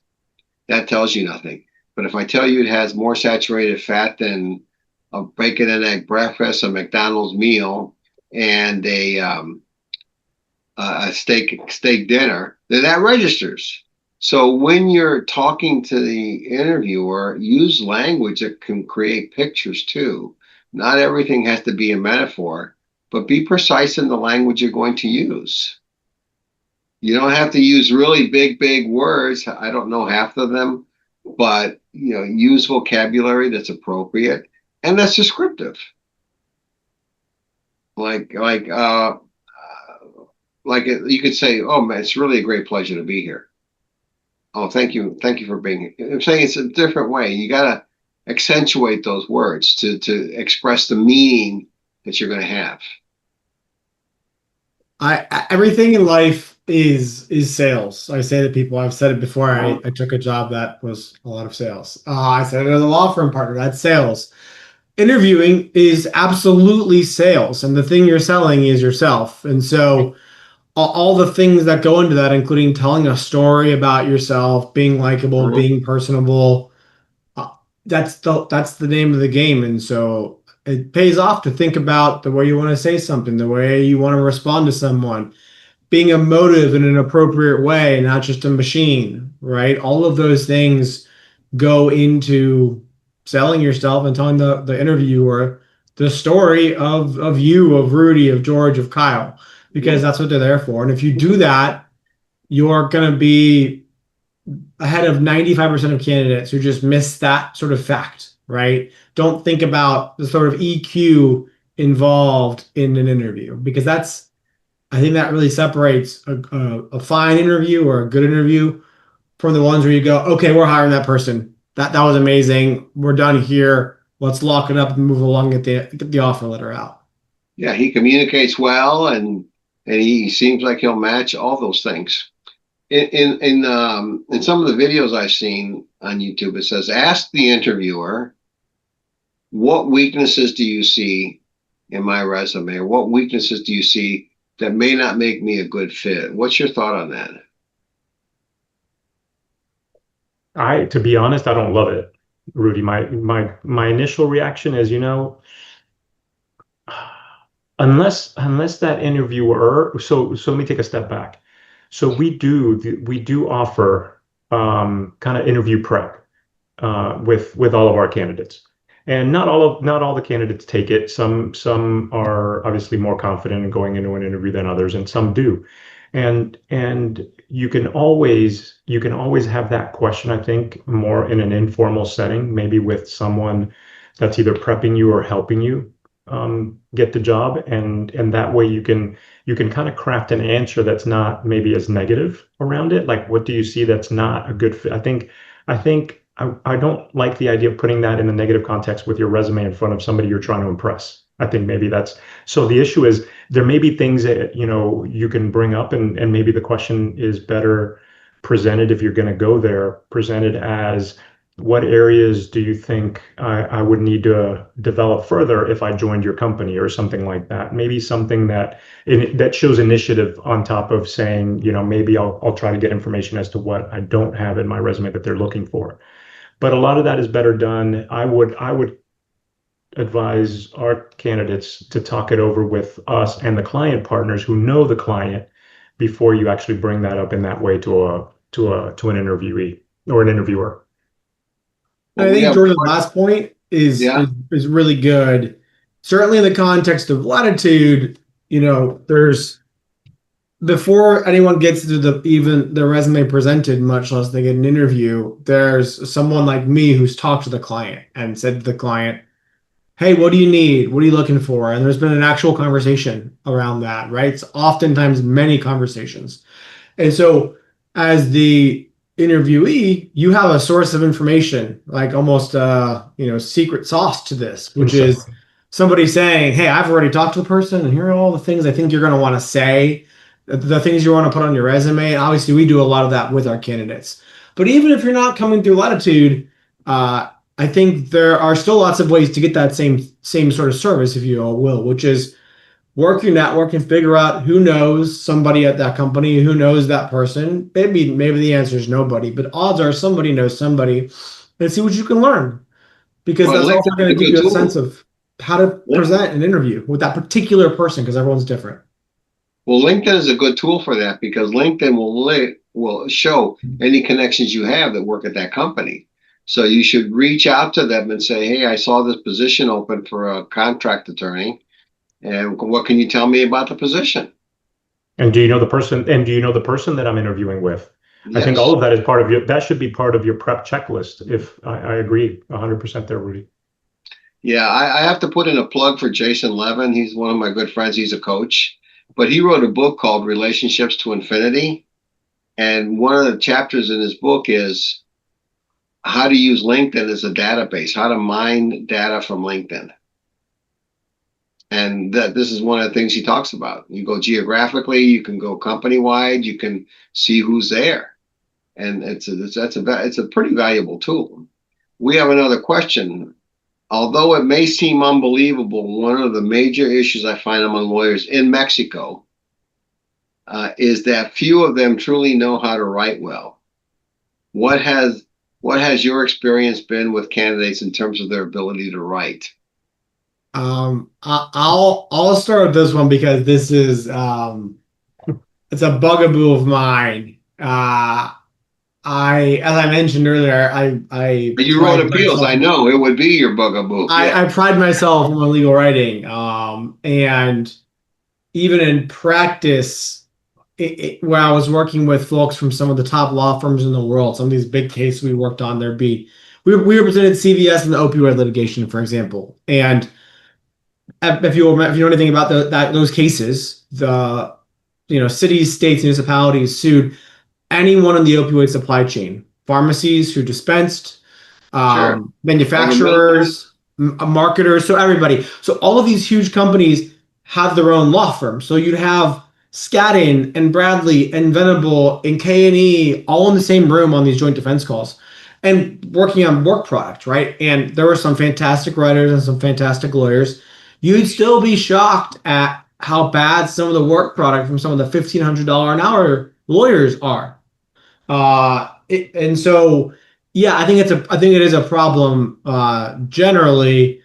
that tells you nothing. But if I tell you it has more saturated fat than a bacon and egg breakfast, a McDonald's meal, and a steak dinner, then that registers. So when you're talking to the interviewer, use language that can create pictures too. Not everything has to be a metaphor, but be precise in the language you're going to use. You don't have to use really big words. I don't know half of them, but use vocabulary that's appropriate and that's descriptive. You could say, "Oh man, it's really a great pleasure to be here." Oh, thank you for being here. I'm saying it's a different way. You gotta accentuate those words to express the meaning that you're going to have. Everything in life is sales. I say to people, I've said it before. I took a job that was a lot of sales. I said it as a law firm partner. That's sales. Interviewing is absolutely sales, and the thing you're selling is yourself. And so all the things that go into that, including telling a story about yourself, being likable, being personable, that's the name of the game. And so it pays off to think about the way you want to say something, the way you want to respond to someone, being emotive in an appropriate way, not just a machine, right? All of those things go into selling yourself and telling the interviewer the story of you, of Rudy, of George, of Kyle, because that's what they're there for. And if you do that, you're going to be ahead of 95% of candidates who just miss that sort of fact, right? Don't think about the sort of EQ involved in an interview, because I think that really separates a fine interview or a good interview from the ones where you go, okay, we're hiring that person. That was amazing. We're done here. Let's lock it up and move along and get the offer letter out. Yeah, he communicates well, and he seems like he'll match all those things. In some of the videos I've seen on YouTube, it says, ask the interviewer, what weaknesses do you see in my resume, or what weaknesses do you see that may not make me a good fit? What's your thought on that? To be honest, I don't love it, Rudy. My initial reaction is, unless that interviewer. So let me take a step back. So we do offer kind of interview prep with all of our candidates, and not all the candidates take it. Some are obviously more confident in going into an interview than others, and some do. And you can always have that question, I think, more in an informal setting, maybe with someone that's either prepping you or helping you get the job, and that way you can kind of craft an answer that's not maybe as negative around it. Like, what do you see that's not a good fit? I don't like the idea of putting that in a negative context with your resume in front of somebody you're trying to impress. I think maybe that's so. The issue is there may be things that you can bring up, and maybe the question is better presented if you're going to go there, presented as, what areas do you think I would need to develop further if I joined your company, or something like that? Maybe something that shows initiative on top of saying, maybe I'll try to get information as to what I don't have in my resume that they're looking for. But a lot of that is better done. I would advise our candidates to talk it over with us and the client partners who know the client before you actually bring that up in that way to an interviewee or an interviewer. I think Jordan's last point is really good. Certainly in the context of Latitude, there's, before anyone gets to even their resume presented, much less they get an interview, there's someone like me who's talked to the client and said to the client, hey, what do you need? What are you looking for? And there's been an actual conversation around that, right? It's oftentimes many conversations. And so as the interviewee, you have a source of information, like almost secret sauce to this, which Insight. is somebody saying, "Hey, I've already talked to the person, and here are all the things I think you're going to want to say, the things you want to put on your resume." And obviously, we do a lot of that with our candidates. But even if you're not coming through Latitude, I think there are still lots of ways to get that same sort of service, if you will, which is work your network and figure out who knows somebody at that company, who knows that person. Maybe the answer is nobody, but odds are somebody knows somebody, and see what you can learn, because Well, that's also LinkedIn is going a to give good you a sense tool. of how to Link- present an interview with that particular person, because everyone's different. Well, LinkedIn is a good tool for that because LinkedIn will show any connections you have that work at that company. So you should reach out to them and say, "Hey, I saw this position open for a contract attorney, and what can you tell me about the position?" And do you know the person? And do you know the person that I'm interviewing with? I think all Yes. of that is part of your. That should be part of your prep checklist. If I agree 100% there, Rudy. Yeah, I have to put in a plug for Jason Levin. He's one of my good friends. He's a coach, but he wrote a book called Relationships to Infinity. And one of the chapters in his book is how to use LinkedIn as a database, how to mine data from LinkedIn. And that this is one of the things he talks about. You go geographically, you can go company wide, you can see who's there, and it's a pretty valuable tool. We have another question. Although it may seem unbelievable, one of the major issues I find among lawyers in Mexico is that few of them truly know how to write well. What has what has your experience been with candidates in terms of their ability to write? I'll start with this one because this is it's a bugaboo of mine. As I mentioned earlier, You wrote appeals. I know it would be your bugaboo. Yeah, I pride myself on my legal writing, and even in practice, where I was working with folks from some of the top law firms in the world, some of these big cases we worked on, we represented CVS in the opioid litigation, for example, and if you know anything about those cases, the cities, states, municipalities sued anyone in the opioid supply chain, pharmacies who dispensed, sure. Governmental. manufacturers, marketers, so everybody. So all of these huge companies have their own law firm. So you'd have Skadden and Bradley and Venable and K&E all in the same room on these joint defense calls and working on work product, right? And there were some fantastic writers and some fantastic lawyers. You'd still be shocked at how bad some of the work product from some of the $1,500 an hour lawyers are. And so, yeah, I think it is a problem generally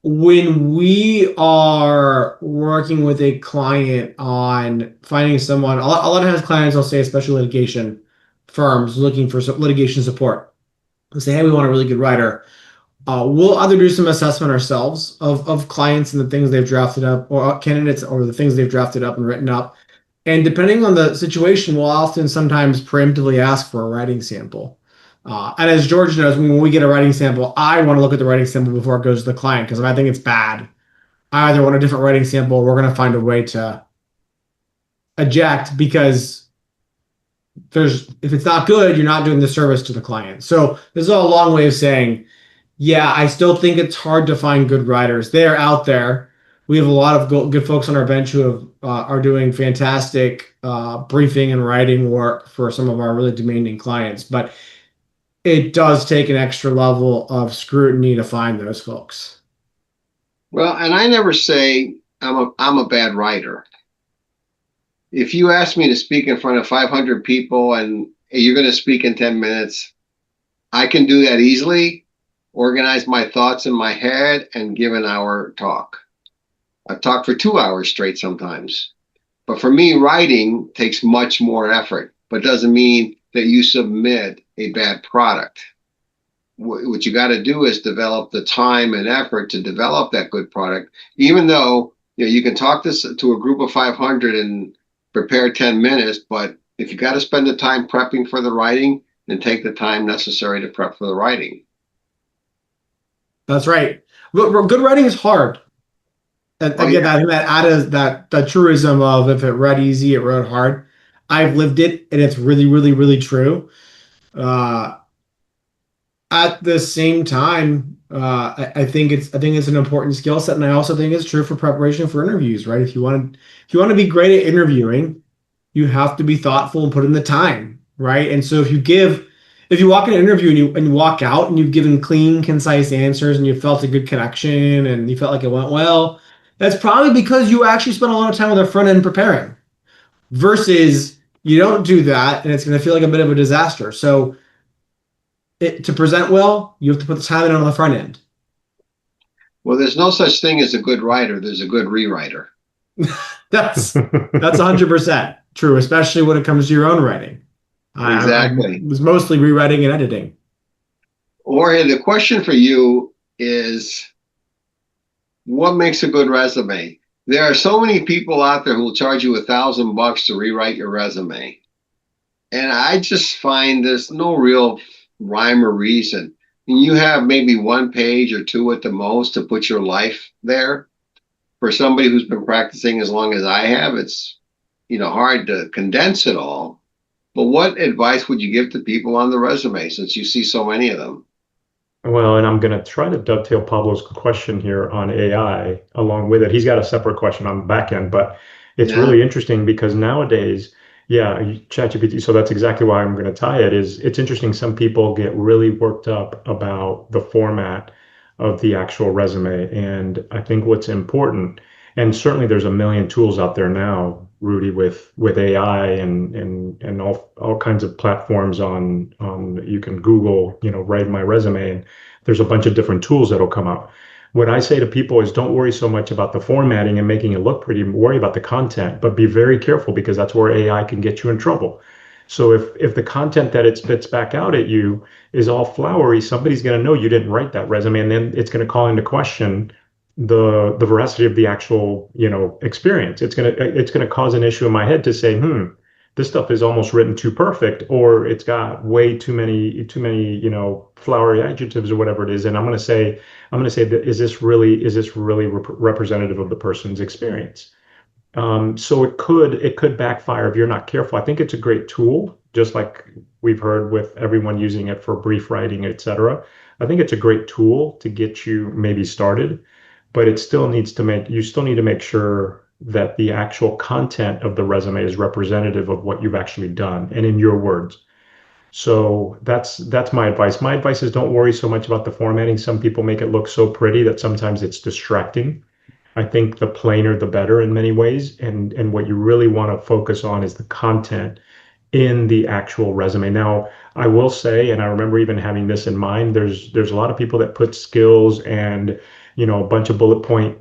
when we are working with a client on finding someone. A lot of times, clients will say, especially litigation firms looking for litigation support, they'll say, "Hey, we want a really good writer." We'll either do some assessment ourselves of clients and the things they've drafted up, or candidates, or the things they've drafted up and written up. And depending on the situation, we'll often sometimes preemptively ask for a writing sample. And as George knows, when we get a writing sample, I want to look at the writing sample before it goes to the client, because if I think it's bad, I either want a different writing sample or we're going to find a way to eject, because if it's not good, you're not doing the service to the client. So this is a long way of saying, yeah, I still think it's hard to find good writers. They're out there. We have a lot of good folks on our bench who are doing fantastic briefing and writing work for some of our really demanding clients. But it does take an extra level of scrutiny to find those folks. Well, and I never say I'm a bad writer. If you ask me to speak in front of 500 people and you're going to speak in 10 minutes, I can do that easily, organize my thoughts in my head, and give an hour talk. I've talked for 2 hours straight sometimes. But for me, writing takes much more effort, but doesn't mean that you submit a bad product. What you got to do is develop the time and effort to develop that good product, even though you can talk this to a group of 500 and prepare 10 minutes, but if you got to spend the time prepping for the writing, then take the time necessary to prep for the writing. That's right. Good writing is hard. And Oh again, yeah. I think that is that truism of if it read easy, it wrote hard. I've lived it, and it's really, really, really true. Uh, at the same time, I think it's an important skill set, and I also think it's true for preparation for interviews, right? If you want to be great at interviewing, you have to be thoughtful and put in the time, right? And so if you walk in an interview and you walk out and you've given clean, concise answers and you felt a good connection and you felt like it went well, that's probably because you actually spent a lot of time with the front end preparing. Versus you don't do that and it's going to feel like a bit of a disaster. So to present well, you have to put the time in on the front end. Well, there's no such thing as a good writer. There's a good rewriter. That's 100% true, especially when it comes to your own writing. I Exactly. was mostly rewriting and editing. Jorge, the question for you is, what makes a good resume? There are so many people out there who will charge you $1,000 to rewrite your resume. And I just find there's no real rhyme or reason. And you have maybe one page or two at the most to put your life there. For somebody who's been practicing as long as I have, it's hard to condense it all. But what advice would you give to people on the resume since you see so many of them? Well, and I'm going to try to dovetail Pablo's question here on AI along with it. He's got a separate question on the back end, but it's Yeah. really interesting because nowadays, yeah, ChatGPT. So that's exactly why I'm going to tie it. Is it's interesting. Some people get really worked up about the format of the actual resume, and I think what's important, and certainly there's a million tools out there now, Rudy, with AI and all kinds of platforms on you can Google, write my resume, and there's a bunch of different tools that'll come up. What I say to people is don't worry so much about the formatting and making it look pretty, worry about the content, but be very careful because that's where AI can get you in trouble. So if the content that it spits back out at you is all flowery, somebody's going to know you didn't write that resume, and then it's going to call into question the veracity of the actual, experience. It's going to cause an issue in my head to say, this stuff is almost written too perfect, or it's got way too many, flowery adjectives or whatever it is. And I'm going to say that is this really representative of the person's experience? So it could backfire if you're not careful. I think it's a great tool, just like we've heard with everyone using it for brief writing, etc. I think it's a great tool to get you maybe started, but you still need to make sure that the actual content of the resume is representative of what you've actually done and in your words. So that's my advice. My advice is don't worry so much about the formatting. Some people make it look so pretty that sometimes it's distracting. I think the plainer the better in many ways. And what you really want to focus on is the content in the actual resume. Now, I will say, and I remember even having this in mind, there's a lot of people that put skills and a bunch of bullet point,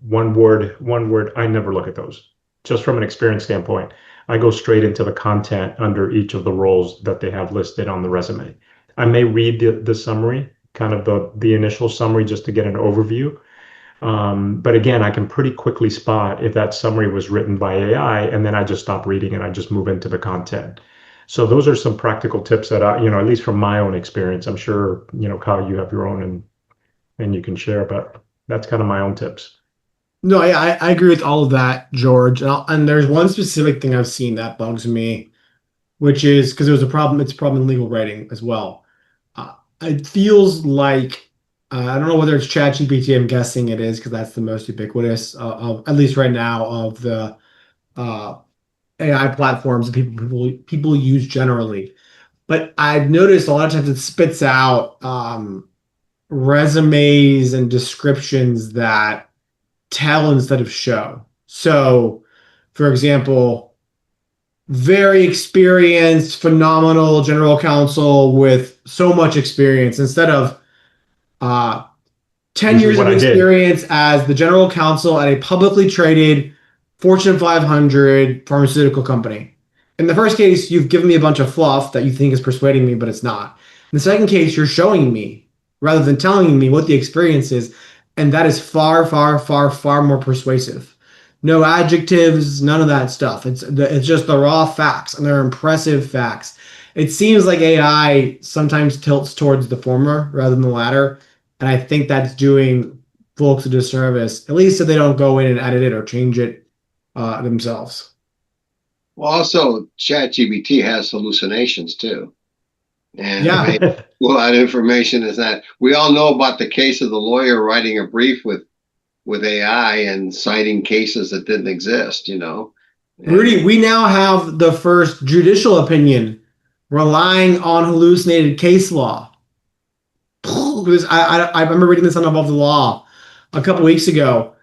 one word. I never look at those. Just from an experience standpoint, I go straight into the content under each of the roles that they have listed on the resume. I may read the summary, kind of the initial summary just to get an overview. But again, I can pretty quickly spot if that summary was written by AI, and then I just stop reading and I just move into the content. So those are some practical tips that at least from my own experience, I'm sure, Kyle, you have your own and you can share, but that's kind of my own tips. No, I agree with all of that, George. And there's one specific thing I've seen that bugs me, which is because there's a problem. It's a problem in legal writing as well. It feels like I don't know whether it's ChatGPT. I'm guessing it is because that's the most ubiquitous of at least right now of the uh, AI platforms that people use generally. But I've noticed a lot of times it spits out resumes and descriptions that tell instead of show. So, for example, very experienced, phenomenal general counsel with so much experience instead of uh, 10 This is years what of I did. experience as the general counsel at a publicly traded Fortune 500 pharmaceutical company. In the first case, you've given me a bunch of fluff that you think is persuading me, but it's not. In the second case, you're showing me rather than telling me what the experience is, and that is far, far, far, far more persuasive. No adjectives, none of that stuff. It's just the raw facts, and they're impressive facts. It seems like AI sometimes tilts towards the former rather than the latter, and I think that's doing folks a disservice, at least if they don't go in and edit it or change it themselves. Well, also, ChatGPT has hallucinations too. And it may Yeah. a lot of information is that we all know about the case of the lawyer writing a brief with AI and citing cases that didn't exist, Rudy, And we now have the first judicial opinion relying on hallucinated case law. I remember reading this on Above the Law a couple weeks ago.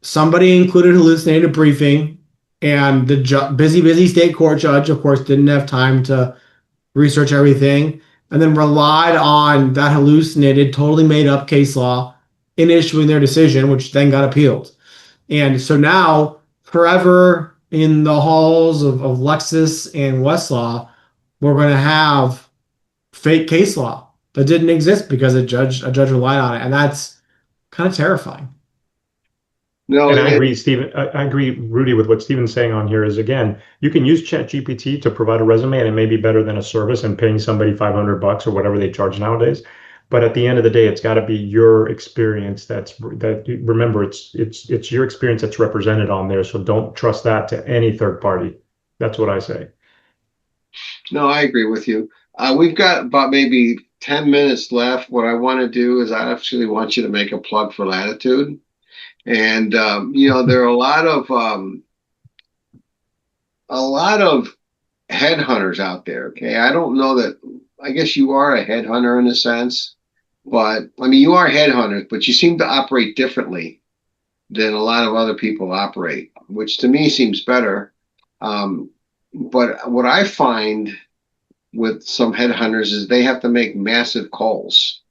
Somebody included hallucinated briefing, and the busy state court judge, of course, didn't have time to research everything, and then relied on that hallucinated, totally made up case law in issuing their decision, which then got appealed. And so now, forever in the halls of Lexis and Westlaw, we're going to have fake case law that didn't exist because a judge relied on it, and that's kind of terrifying. no, And I agree, Stephen. I agree, Rudy, with what Stephen's saying on here is again, you can use ChatGPT to provide a resume and it may be better than a service and paying somebody $500 or whatever they charge nowadays. But at the end of the day, it's got to be your experience that remember it's your experience that's represented on there. So don't trust that to any third party. That's what I say. no, I agree with you. We've got about maybe 10 minutes left. What I want to do is I actually want you to make a plug for Latitude. And there are a lot of headhunters out there. Okay, I don't know that. I guess you are a headhunter in a sense, but I mean you are headhunters, but you seem to operate differently than a lot of other people operate, which to me seems better. But what I find with some headhunters is they have to make massive calls,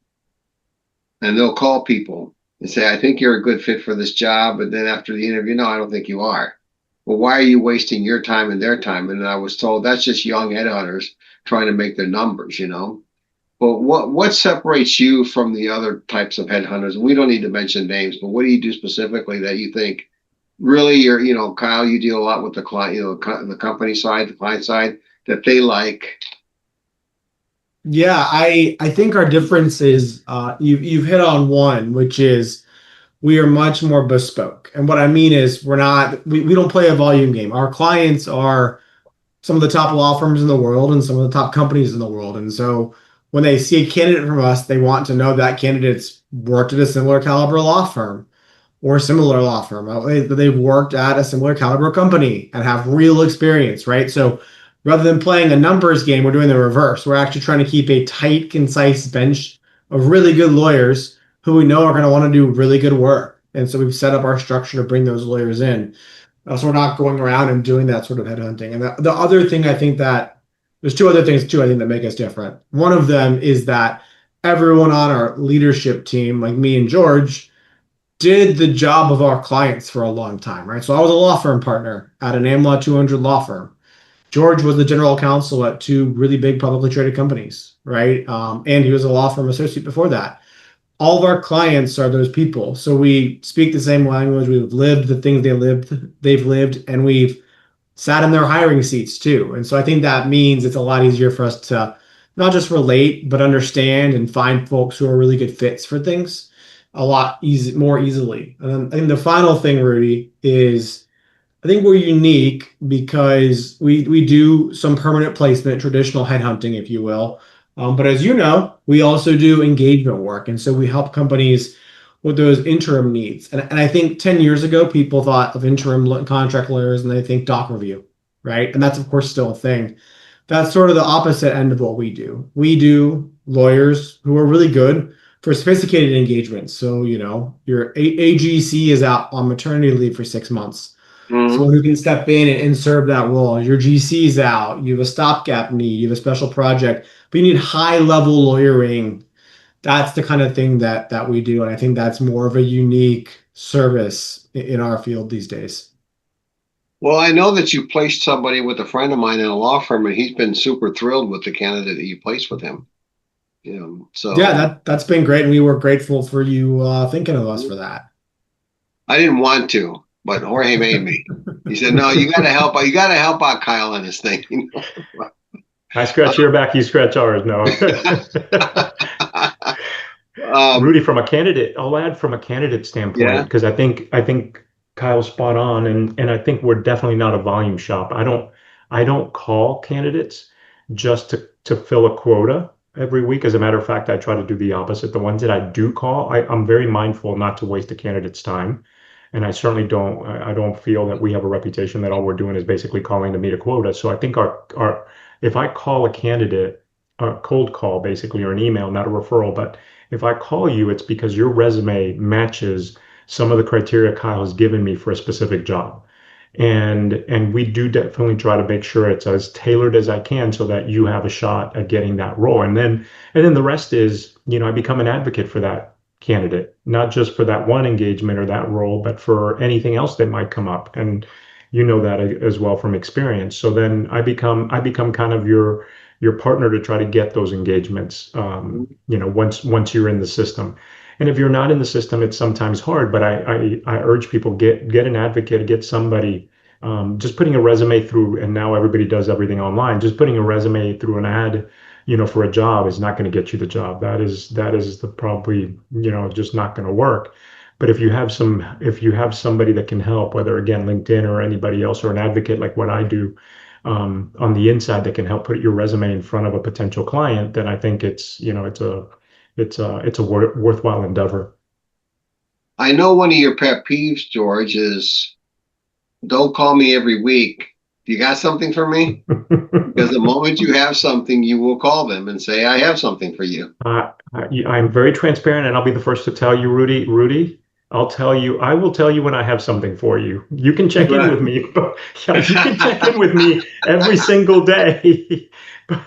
and they'll call people and say, "I think you're a good fit for this job," and then after the interview, "No, I don't think you are." Well, why are you wasting your time and their time? And I was told that's just young headhunters trying to make their numbers. But what separates you from the other types of headhunters? And we don't need to mention names, but what do you do specifically that you think really Kyle, you deal a lot with the client, the company side, the client side, that they like? Yeah, I think our difference is you've hit on one, which is we are much more bespoke. And what I mean is we don't play a volume game. Our clients are some of the top law firms in the world and some of the top companies in the world. And so when they see a candidate from us, they want to know that candidate's worked at a similar caliber law firm or a similar law firm. They've worked at a similar caliber company and have real experience, right? So rather than playing a numbers game, we're doing the reverse. We're actually trying to keep a tight, concise bench of really good lawyers who we know are going to want to do really good work. And so we've set up our structure to bring those lawyers in. So we're not going around and doing that sort of headhunting. And the other thing I think that there's two other things too I think that make us different. One of them is that everyone on our leadership team, like me and George, did the job of our clients for a long time, right? So I was a law firm partner at an AmLaw 200 law firm. George was the general counsel at two really big publicly traded companies, right? And he was a law firm associate before that. All of our clients are those people. So we speak the same language. We've lived the things they've lived, and we've sat in their hiring seats too. And so I think that means it's a lot easier for us to not just relate, but understand and find folks who are really good fits for things more easily. And then I think the final thing, Rudy, is I think we're unique because we do some permanent placement, traditional headhunting, if you will. But as you know, we also do engagement work. And so we help companies with those interim needs. And I think 10 years ago, people thought of interim contract lawyers and they think doc review, right? And that's, of course, still a thing. That's sort of the opposite end of what we do. We do lawyers who are really good for sophisticated engagements. So, your AGC is out on maternity leave for 6 months. Mm-hmm. Someone who can step in and serve that role. Your GC's out. You have a stopgap need. You have a special project. But you need high level lawyering. That's the kind of thing that we do. And I think that's more of a unique service in our field these days. Well, I know that you placed somebody with a friend of mine in a law firm, and he's been super thrilled with the candidate that you placed with him. Yeah, So that's been great. And we were grateful for you thinking of us for that. I didn't want to, but Jorge made me. He said, "No, you got to help. You got to help out Kyle on this thing." I scratch your back, you scratch ours. No. Rudy, I'll add from a candidate standpoint, Yeah. because I think Kyle's spot on, and I think we're definitely not a volume shop. I don't call candidates just to fill a quota. every week. As a matter of fact, I try to do the opposite. The ones that I do call, I'm very mindful not to waste a candidate's time. And I certainly don't, I don't feel that we have a reputation that all we're doing is basically calling to meet a quota. So I think if I call a candidate, a cold call basically, or an email, not a referral, but if I call you, it's because your resume matches some of the criteria Kyle has given me for a specific job. And we do definitely try to make sure it's as tailored as I can so that you have a shot at getting that role. And then the rest is, I become an advocate for that candidate, not just for that one engagement or that role, but for anything else that might come up. And you know that as well from experience. So then I become kind of your partner to try to get those engagements. Once you're in the system. And if you're not in the system, it's sometimes hard, but I urge people get an advocate, get somebody. Just putting a resume through, and now everybody does everything online. Just putting a resume through an ad, for a job is not going to get you the job. That is the probably, just not going to work. But if you have somebody that can help, whether again LinkedIn or anybody else or an advocate like what I do, on the inside that can help put your resume in front of a potential client, then I think it's a worthwhile endeavor. I know one of your pet peeves, George, is don't call me every week. You got something for me? Because the moment you have something, you will call them and say, I have something for you. I'm very transparent, and I'll be the first to tell you, Rudy. Rudy, I will tell you when I have something for you. You can check in with me, but yeah, you can check in with me every single day.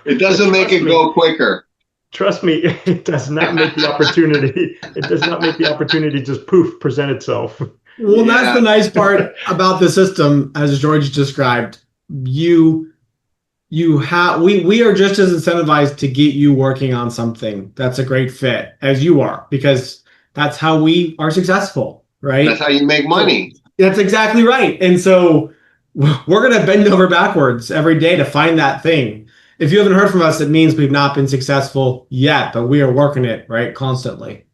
It doesn't make it go quicker. Trust me, it does not make the opportunity. It does not make the opportunity just poof present itself. Well, that's the nice part about the system, as George described. We are just as incentivized to get you working on something that's a great fit as you are, because that's how we are successful, right? That's how you make money. That's exactly right. And so we're going to bend over backwards every day to find that thing. If you haven't heard from us, it means we've not been successful yet, but we are working it, right, constantly.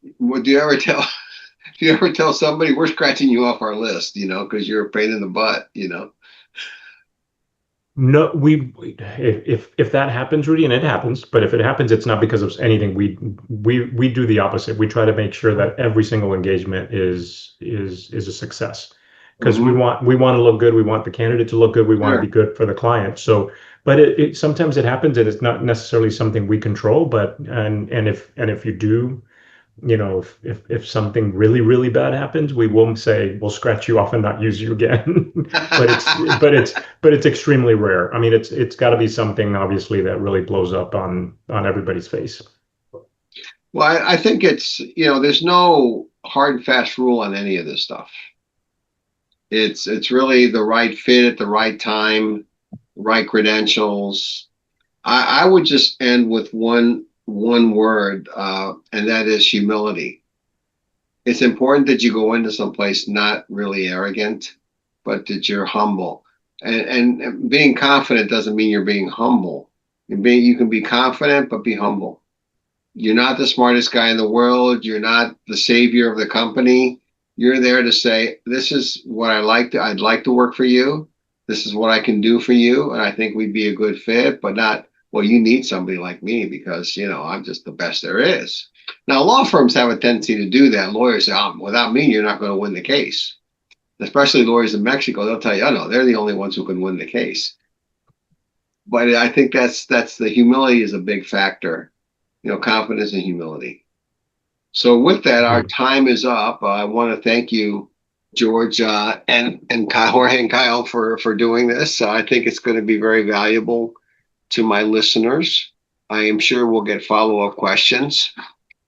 Do you ever tell somebody we're scratching you off our list, because you're a pain in the butt, No, if that happens, Rudy, and it happens, but if it happens, it's not because of anything. We do the opposite. We try to make sure that every single engagement is a success, because we want to look good. We want the candidate to look good. We want to be good for the client. So, but it sometimes it happens, and it's not necessarily something we control. But if you do, if something really, really bad happens, we will say we'll scratch you off and not use you again. but it's extremely rare. I mean, it's got to be something obviously that really blows up on everybody's face. Well, I think it's, there's no hard and fast rule on any of this stuff. It's really the right fit at the right time, right credentials. I would just end with one word, and that is humility. It's important that you go into someplace not really arrogant, but that you're humble. And being confident doesn't mean you're being humble. You can be confident, but be humble. You're not the smartest guy in the world. You're not the savior of the company. You're there to say, this is what I'd like to work for you. This is what I can do for you. And I think we'd be a good fit, but not, well, you need somebody like me because, I'm just the best there is. Now, law firms have a tendency to do that. Lawyers say, without me, you're not going to win the case. Especially lawyers in Mexico, they'll tell you, oh, no, they're the only ones who can win the case. But I think that's the humility is a big factor, confidence and humility. So with that, our time is up. I want to thank you, George, and Kyle, Jorge and Kyle for doing this. I think it's going to be very valuable to my listeners. I am sure we'll get follow-up questions.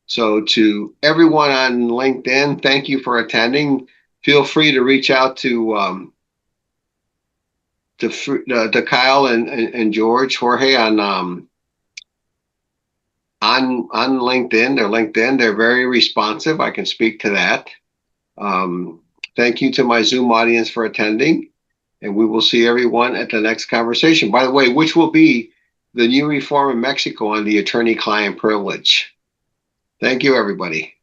So to everyone on LinkedIn, thank you for attending. Feel free to reach out to Kyle and George, Jorge on LinkedIn. They're very responsive. I can speak to that. Thank you to my Zoom audience for attending, and we will see everyone at the next conversation. By the way, which will be the new reform in Mexico on the attorney-client privilege. Thank you, everybody.